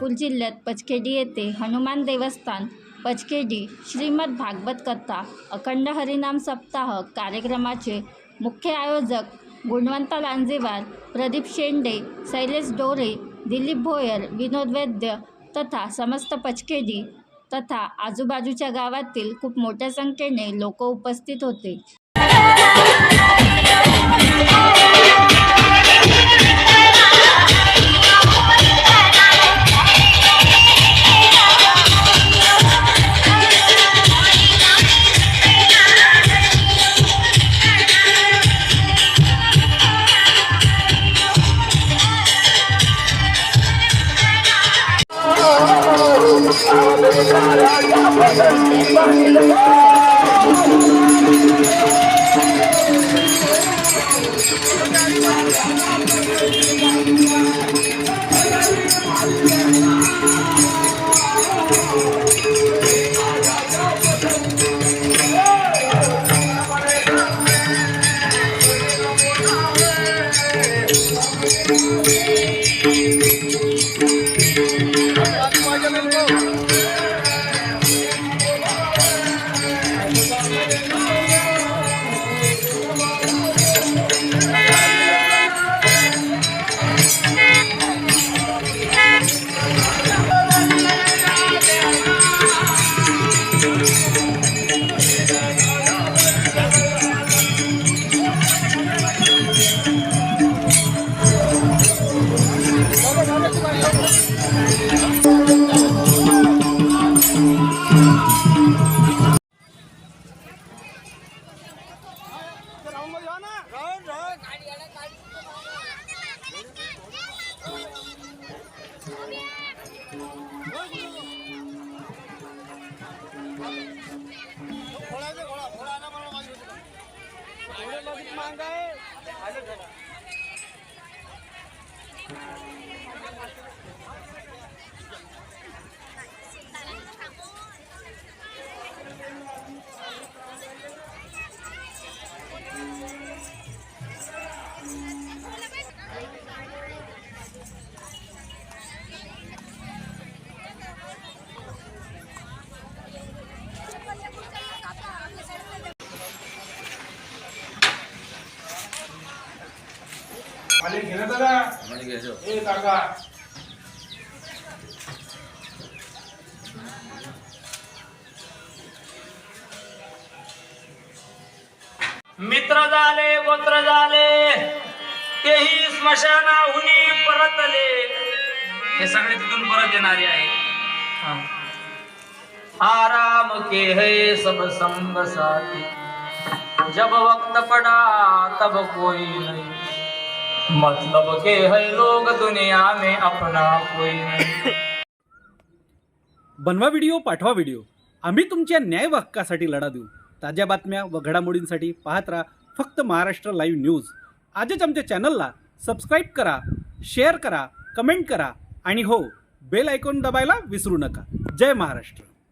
लातूर जिल्ह्यात पचखेडी येथे हनुमान देवस्थान पचखेडी श्रीमद भागवत कथा अखंड हरिनाम सप्ताह कार्यक्रमाचे मुख्य आयोजक गुणवंता लांजेवार, प्रदीप शेंडे, शैलेश डोरे, दिलीप भोयर, विनोद वैद्य तथा समस्त पचखेडी तथा आजूबाजूच्या गावातील खूप मोठ्या संख्येने लोक उपस्थित होते। मालिक घेना दादा मालिक घ्यायचो ए काका मित्र झाले गोत्र झाले तेही स्मशानाहुनी परतले। हे सगळे तिथून परत येणारे आहेत। आराम के है सब संग साथी, जब वक्त पड़ा तब कोई नहीं, मतलब के है लोग दुनिया में अपना कोई नहीं। बनवा व्हिडिओ, पाठवा व्हिडिओ, आम्ही तुमच्या न्याय हक्कासाठी लढा देऊ। ताज्या बातम्या व घडामोडींसाठी पाहत राहा फक्त महाराष्ट्र लाईव्ह न्यूज। आजच आमच्या चॅनलला सबस्क्राईब करा, शेअर करा, कमेंट करा आणि हो, बेल आयकॉन दबायला विसरू नका। जय महाराष्ट्र।